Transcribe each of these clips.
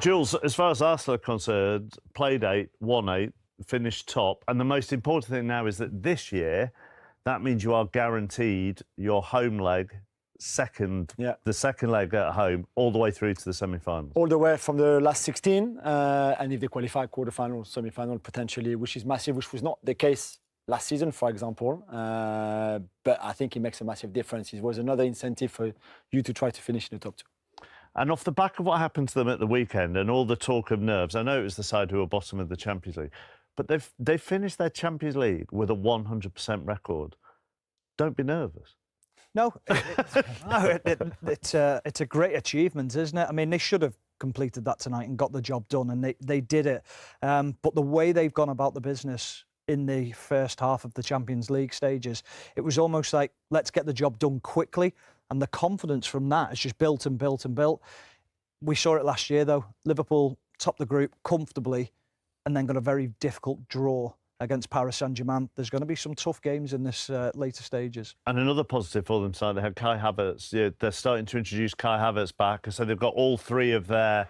Jules, as far as Arsenal are concerned, played 8, won 8, finished top. And the most important thing now is that this year, that means you are guaranteed your home leg, the second leg at home, all the way through to the semi-finals. All the way from the last 16, and if they qualify, quarter-final, semi-final, potentially, which is massive, which was not the case last season, for example. But I think it makes a massive difference. It was another incentive for you to try to finish in the top 2. And off the back of what happened to them at the weekend and all the talk of nerves, I know it was the side who were bottom of the Champions League, but they've finished their Champions League with a 100% record. Don't be nervous. No, it's a great achievement, isn't it? I mean, they should have completed that tonight and got the job done, and they did it. But the way they've gone about the business in the first half of the Champions League stages, it was almost like, let's get the job done quickly. And the confidence from that has just built and built and built. We saw it last year, though. Liverpool topped the group comfortably and then got a very difficult draw against Paris Saint-Germain. There's going to be some tough games in this later stages. And another positive for them side, they had Kai Havertz. Yeah, they're starting to introduce Kai Havertz back, so they've got all 3 of their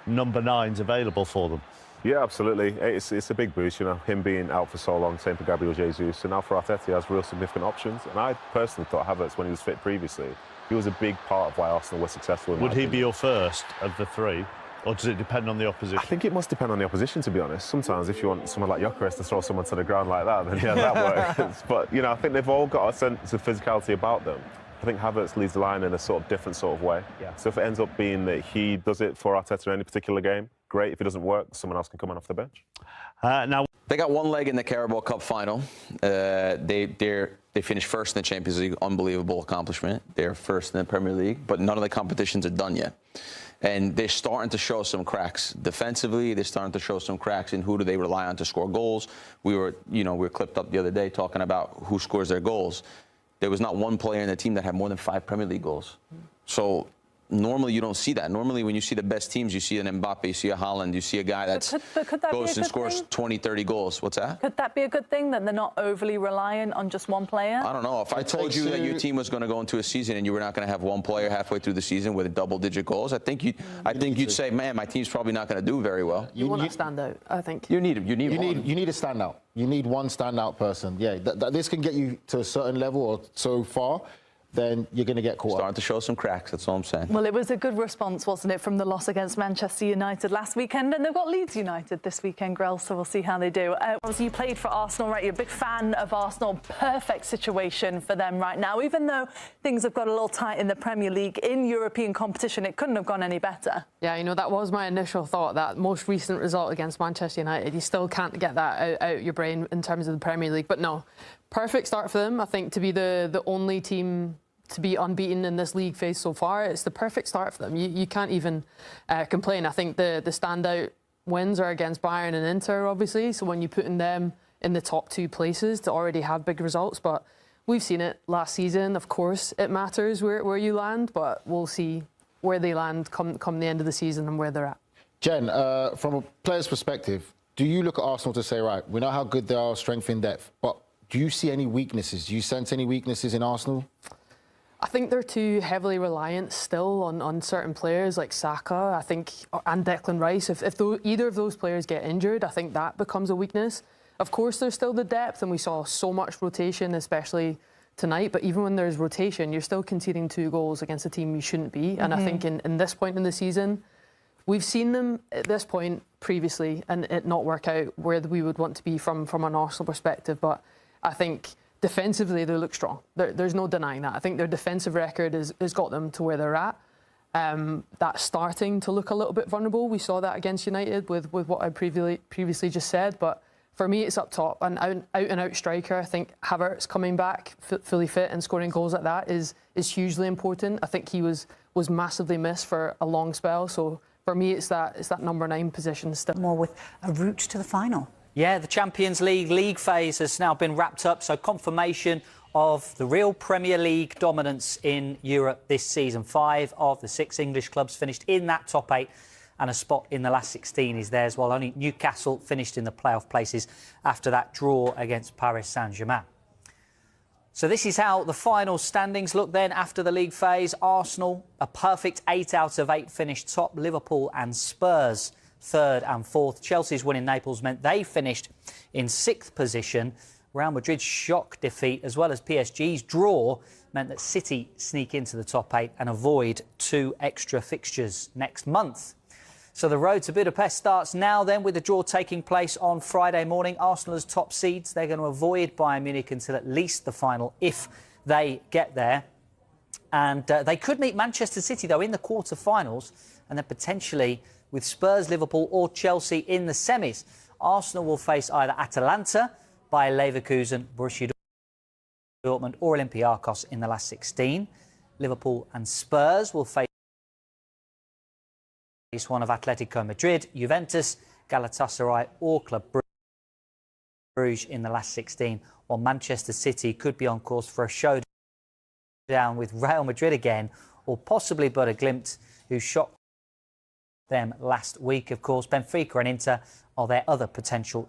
number 9s available for them. Yeah, absolutely. It's a big boost, you know, him being out for so long, same for Gabriel Jesus. And now for Arteta, he has real significant options. And I personally thought Havertz, when he was fit previously, he was a big part of why Arsenal were successful. Would he be your first of the 3? Or does it depend on the opposition? I think it must depend on the opposition, to be honest. Sometimes if you want someone like Gyökeres to throw someone to the ground like that, then yeah, that works. But, you know, I think they've all got a sense of physicality about them. I think Havertz leads the line in a sort of different sort of way. Yeah. So if it ends up being that he does it for Arteta in any particular game, great. If it doesn't work, someone else can come on off the bench. Now they got one leg in the Carabao Cup final. They finished first in the Champions League. Unbelievable accomplishment. They're first in the Premier League, but none of the competitions are done yet. And they're starting to show some cracks defensively. They're starting to show some cracks in who do they rely on to score goals. We were clipped up the other day talking about who scores their goals. There was not one player in the team that had more than 5 Premier League goals. So normally you don't see that. Normally when you see the best teams, you see an Mbappe, you see a Haaland, you see a guy that goes and scores 20, 30 goals. What's that? Could that be a good thing, that they're not overly reliant on just one player? I don't know. If I told you that your team was going to go into a season and you were not going to have one player halfway through the season with double-digit goals, I think you'd say, man, my team's probably not going to do very well. You want to stand out, I think. You need one. You need a standout. You need one standout person. Yeah, this can get you to a certain level or so far, then you're going to get caught Starting to show some cracks, that's all I'm saying. Well, it was a good response, wasn't it, from the loss against Manchester United last weekend, and they've got Leeds United this weekend, Grell, so we'll see how they do. Obviously, you played for Arsenal, right? You're a big fan of Arsenal. Perfect situation for them right now. Even though things have got a little tight in the Premier League, in European competition, it couldn't have gone any better. Yeah, you know, that was my initial thought, that most recent result against Manchester United. You still can't get that out your brain in terms of the Premier League. But no, perfect start for them. I think to be the only team to be unbeaten in this league phase so far, it's the perfect start for them. You can't even complain. I think the standout wins are against Bayern and Inter, obviously. So when you put in them in the top 2 places to already have big results, but we've seen it last season. Of course, it matters where you land, but we'll see where they land come the end of the season and where they're at. Jen, from a player's perspective, do you look at Arsenal to say, right, we know how good they are, strength in depth, but do you see any weaknesses? Do you sense any weaknesses in Arsenal? I think they're too heavily reliant still on certain players like Saka, I think, and Declan Rice. If either of those players get injured, I think that becomes a weakness. Of course, there's still the depth, and we saw so much rotation, especially tonight. But even when there's rotation, you're still conceding 2 goals against a team you shouldn't be. And I think in this point in the season, we've seen them at this point previously and it not work out where we would want to be from an Arsenal perspective. But I think defensively, they look strong. There's no denying that. I think their defensive record has got them to where they're at. That's starting to look a little bit vulnerable. We saw that against United with what I previously just said. But for me, it's up top. An out-and-out striker. I think Havertz coming back fully fit and scoring goals like that is hugely important. I think he was massively missed for a long spell. So for me, it's that number 9 position still. More with a route to the final. Yeah, the Champions League phase has now been wrapped up, so confirmation of the real Premier League dominance in Europe this season. 5 of the 6 English clubs finished in that top 8, and a spot in the last 16 is theirs, while only Newcastle finished in the playoff places after that draw against Paris Saint-Germain. So this is how the final standings look then after the league phase. Arsenal, a perfect 8 out of 8 finished top. Liverpool and Spurs, 3rd and 4th. Chelsea's win in Naples meant they finished in 6th position. Real Madrid's shock defeat, as well as PSG's draw, meant that City sneak into the top 8 and avoid 2 extra fixtures next month. So the road to Budapest starts now then, with the draw taking place on Friday morning. Arsenal as top seeds. They're going to avoid Bayern Munich until at least the final if they get there. And they could meet Manchester City, though, in the quarter-finals, and then potentially with Spurs, Liverpool or Chelsea in the semis. Arsenal will face either Atalanta, Bayer Leverkusen, Borussia Dortmund or Olympiacos in the last 16. Liverpool and Spurs will face one of Atletico Madrid, Juventus, Galatasaray or Club Brugge in the last 16, while Manchester City could be on course for a showdown with Real Madrid again, or possibly but a Glimt, who shocked them last week. Of course, Benfica and Inter are their other potential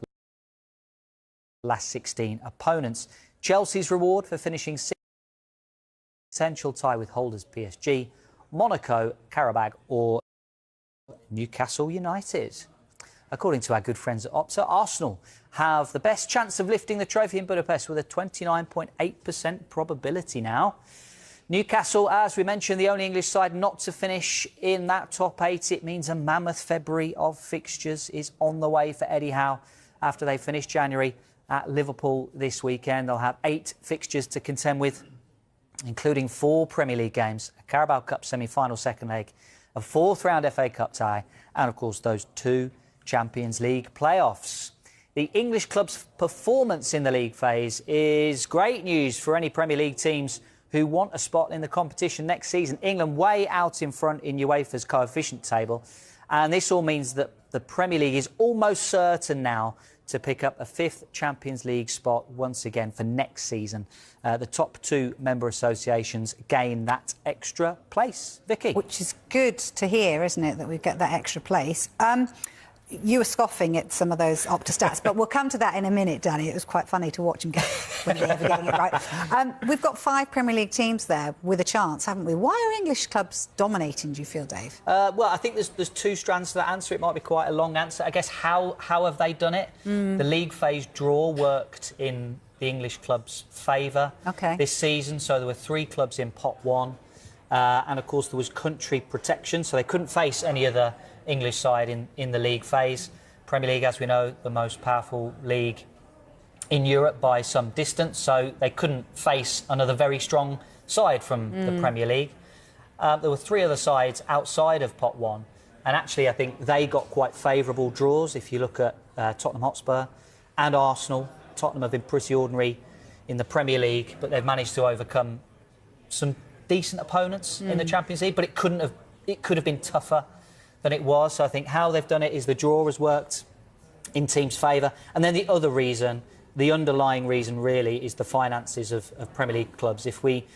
last 16 opponents. Chelsea's reward for finishing 6th, potential tie with holders PSG, Monaco, Karabakh or Newcastle United. According to our good friends at Opta, Arsenal have the best chance of lifting the trophy in Budapest with a 29.8% probability now. Newcastle, as we mentioned, the only English side not to finish in that top 8. It means a mammoth February of fixtures is on the way for Eddie Howe after they finish January at Liverpool this weekend. They'll have 8 fixtures to contend with, including 4 Premier League games, a Carabao Cup semi-final second leg, a 4th round FA Cup tie, and of course those 2 Champions League playoffs. The English club's performance in the league phase is great news for any Premier League teams who want a spot in the competition next season. England way out in front in UEFA's coefficient table, and this all means that the Premier League is almost certain now to pick up a 5th Champions League spot once again for next season. The top 2 member associations gain that extra place. Vicky? Which is good to hear, isn't it, that we get that extra place. You were scoffing at some of those Opta stats, but we'll come to that in a minute, Danny. It was quite funny to watch him get when they ever getting it right. We've got 5 Premier League teams there with a chance, haven't we? Why are English clubs dominating, do you feel, Dave? Well, I think there's 2 strands to that answer. It might be quite a long answer. I guess how have they done it? The league phase draw worked in the English club's favour this season. So there were 3 clubs in pot 1. And, of course, there was country protection, so they couldn't face any other English side in the league phase. Premier League, as we know, the most powerful league in Europe by some distance, so they couldn't face another very strong side from the Premier League. There were 3 other sides outside of pot 1, and actually I think they got quite favourable draws. If you look at Tottenham Hotspur and Arsenal, Tottenham have been pretty ordinary in the Premier League, but they've managed to overcome some decent opponents in the Champions League, but it could have been tougher than it was. So I think how they've done it is the draw has worked in teams' favour. And then the other reason, the underlying reason really, is the finances of Premier League clubs. If we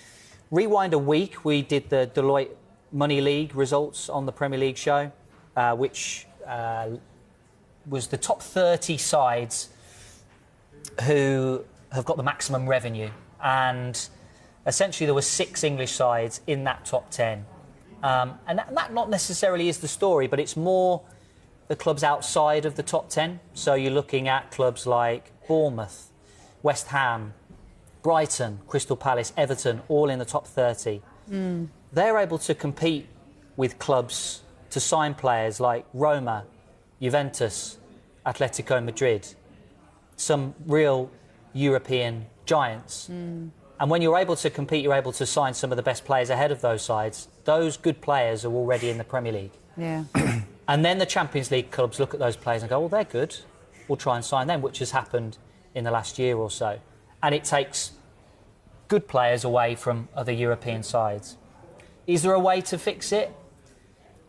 rewind a week, we did the Deloitte Money League results on the Premier League show, which was the top 30 sides who have got the maximum revenue. And essentially there were 6 English sides in that top 10. And that not necessarily is the story, but it's more the clubs outside of the top 10. So you're looking at clubs like Bournemouth, West Ham, Brighton, Crystal Palace, Everton, all in the top 30. They're able to compete with clubs to sign players like Roma, Juventus, Atletico Madrid, some real European giants. And when you're able to compete, you're able to sign some of the best players ahead of those sides. Those good players are already in the Premier League. Yeah. And then the Champions League clubs look at those players and go, well, they're good. We'll try and sign them, which has happened in the last year or so. And it takes good players away from other European sides. Is there a way to fix it?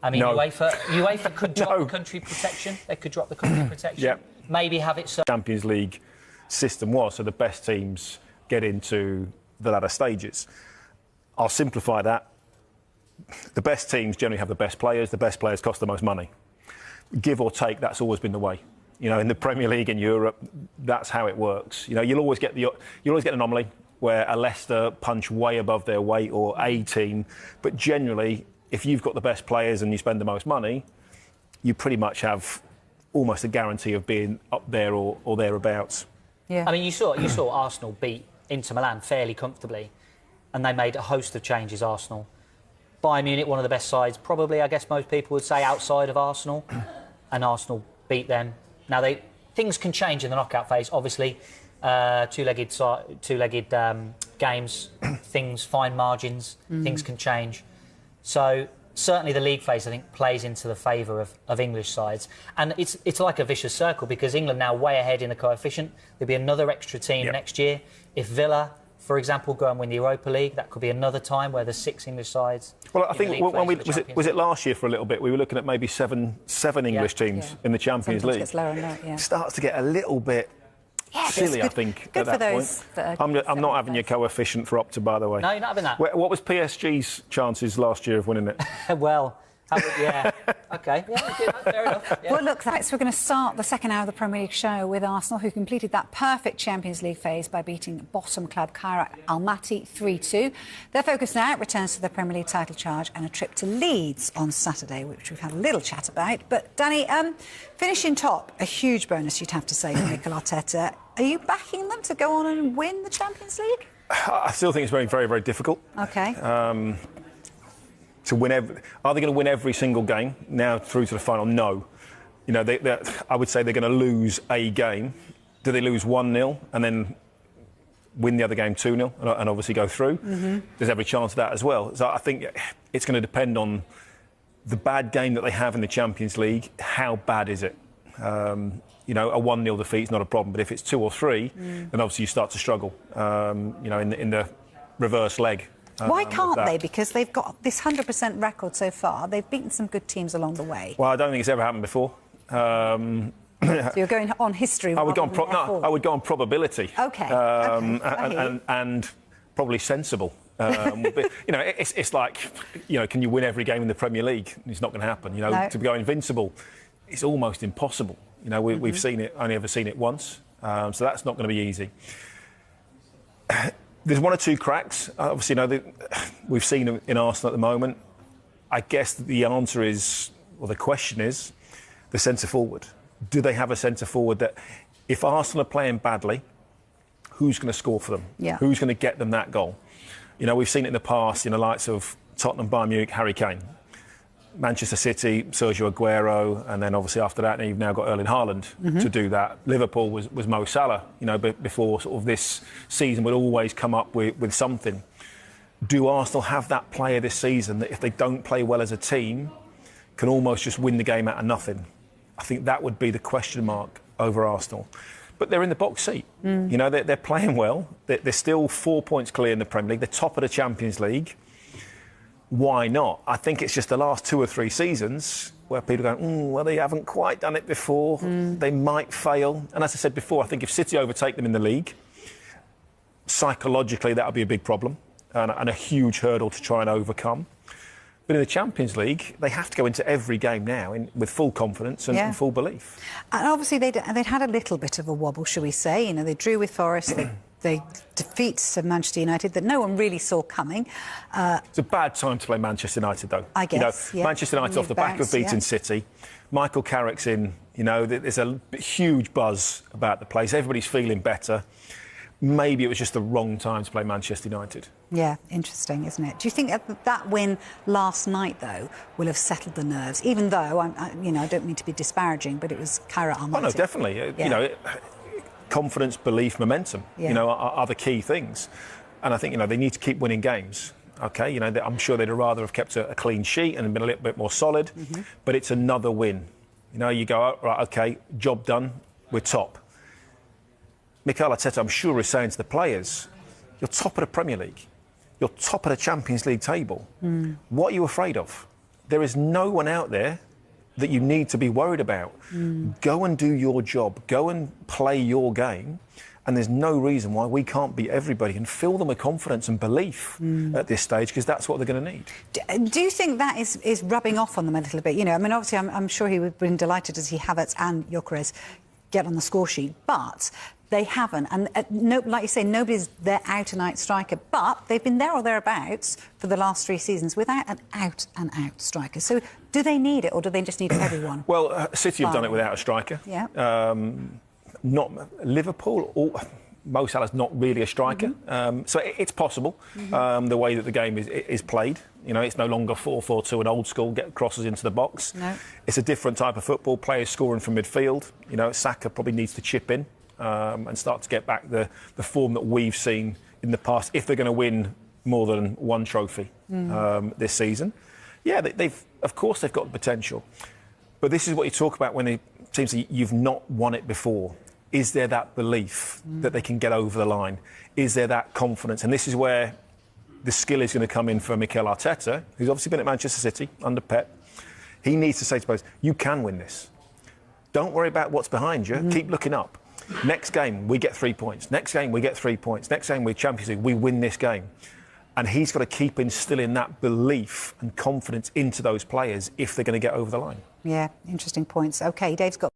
I mean, no. UEFA could drop the country protection. They could drop the country protection. Yeah. Maybe have it so. Champions League system was, so the best teams get into the latter stages. I'll simplify that. The best teams generally have the best players cost the most money. Give or take, that's always been the way. You know, in the Premier League in Europe, that's how it works. You know, you'll always get an anomaly where a Leicester punch way above their weight, or a team. But generally, if you've got the best players and you spend the most money, you pretty much have almost a guarantee of being up there or thereabouts. Yeah. I mean, you saw Arsenal beat Inter Milan fairly comfortably, and they made a host of changes, Arsenal. Bayern Munich, one of the best sides, probably, I guess most people would say, outside of Arsenal, and Arsenal beat them. Now, things can change in the knockout phase, obviously. Two-legged games, fine margins, things can change. So certainly the league phase, I think, plays into the favour of English sides. And it's like a vicious circle, because England now way ahead in the coefficient. There'll be another extra team next year. If Villa, for example, go and win the Europa League, that could be another time where there's 6 English sides. Well, I think was it last year for a little bit? We were looking at maybe seven English teams in the Champions League. Gets lower and lower, It starts to get a little bit silly, I think, good at that for those point. I'm not having your coefficient for Opta, by the way. No, you're not having that. What was PSG's chances last year of winning it? Well, yeah. OK. Yeah, fair enough. Yeah. Well, look, we're going to start the second hour of the Premier League show with Arsenal, who completed that perfect Champions League phase by beating bottom club Kairat Almaty 3-2. Their focus now returns to the Premier League title charge and a trip to Leeds on Saturday, which we've had a little chat about. But, Danny, finishing top, a huge bonus, you'd have to say, for Mikel Arteta. Are you backing them to go on and win the Champions League? I still think it's very, very, very difficult. OK. To win are they going to win every single game now through to the final? No. You know, I would say they're going to lose a game. Do they lose 1-0 and then win the other game 2-0 and obviously go through? There's every chance of that as well. So I think it's going to depend on the bad game that they have in the Champions League. How bad is it? You know, a 1-0 defeat is not a problem, but if it's 2 or 3, then obviously you start to struggle. You know, in the reverse leg. Why can't they? Because they've got this 100% record so far. They've beaten some good teams along the way. Well, I don't think it's ever happened before. So you're going on history. I would go on probability. OK. And probably sensible. You know, it's like, you know, can you win every game in the Premier League? It's not going to happen. You know, to go invincible, it's almost impossible. You know, we've seen it, only ever seen it once. So that's not going to be easy. There's 1 or 2 cracks. Obviously, you know, we've seen them in Arsenal at the moment. I guess the answer is, or the question is, the centre forward. Do they have a centre forward that, if Arsenal are playing badly, who's going to score for them? Yeah. Who's going to get them that goal? You know, we've seen it in the past in the likes of Tottenham, Bayern Munich, Harry Kane. Manchester City, Sergio Aguero, and then obviously after that, you've now got Erling Haaland to do that. Liverpool was Mo Salah, you know, before sort of this season would always come up with something. Do Arsenal have that player this season that, if they don't play well as a team, can almost just win the game out of nothing? I think that would be the question mark over Arsenal. But they're in the box seat. You know, they're playing well. They're still 4 points clear in the Premier League. They're top of the Champions League. Why not? I think it's just the last 2 or 3 seasons where people go, well, they haven't quite done it before. They might fail. And as I said before, I think if City overtake them in the league, psychologically that would be a big problem and a huge hurdle to try and overcome. But in the Champions League, they have to go into every game now with full confidence and full belief. And obviously they'd had a little bit of a wobble, shall we say. You know, they drew with Forest. They defeat Manchester United that no one really saw coming. It's a bad time to play Manchester United, though. I guess, you know, Manchester United off the back of beating City. Michael Carrick's in, you know, there's a huge buzz about the place. Everybody's feeling better. Maybe it was just the wrong time to play Manchester United. Yeah, interesting, isn't it? Do you think that win last night, though, will have settled the nerves? Even though, I don't mean to be disparaging, but it was Kairat Almaty. Oh, no, definitely. You know, confidence, belief, momentum, you know, are the key things. And I think, you know, they need to keep winning games. OK, you know, I'm sure they'd rather have kept a clean sheet and been a little bit more solid. But it's another win. You know, you go, oh, right, OK, job done, we're top. Mikel Arteta, I'm sure, is saying to the players, you're top of the Premier League. You're top of the Champions League table. What are you afraid of? There is no one out there that you need to be worried about. Go and do your job. Go and play your game. And there's no reason why we can't beat everybody and fill them with confidence and belief at this stage, because that's what they're going to need. Do you think that is rubbing off on them a little bit? You know, I mean, obviously, I'm sure he would have been delighted to see Havertz and Gyökeres get on the score sheet, but they haven't. And no, like you say, nobody's their out-and-out striker, but they've been there or thereabouts for the last 3 seasons without an out-and-out striker. So do they need it, or do they just need everyone? Well, City have done it without a striker. Yeah. Not Liverpool. Mo Salah's not really a striker, so it's possible. The way that the game is played, you know, it's no longer 4-4-2 and old school, get crosses into the box. No. It's a different type of football. Players scoring from midfield. You know, Saka probably needs to chip in and start to get back the form that we've seen in the past if they're going to win more than one trophy this season. Yeah, of course they've got the potential, but this is what you talk about when it seems like you've not won it before. Is there that belief that they can get over the line? Is there that confidence? And this is where the skill is going to come in for Mikel Arteta, who's obviously been at Manchester City under Pep. He needs to say to players, you can win this. Don't worry about what's behind you. Keep looking up. Next game, we get 3 points. Next game, we get 3 points. Next game, we're Champions League. We win this game. And he's got to keep instilling that belief and confidence into those players if they're going to get over the line. Yeah, interesting points. OK, Dave's got...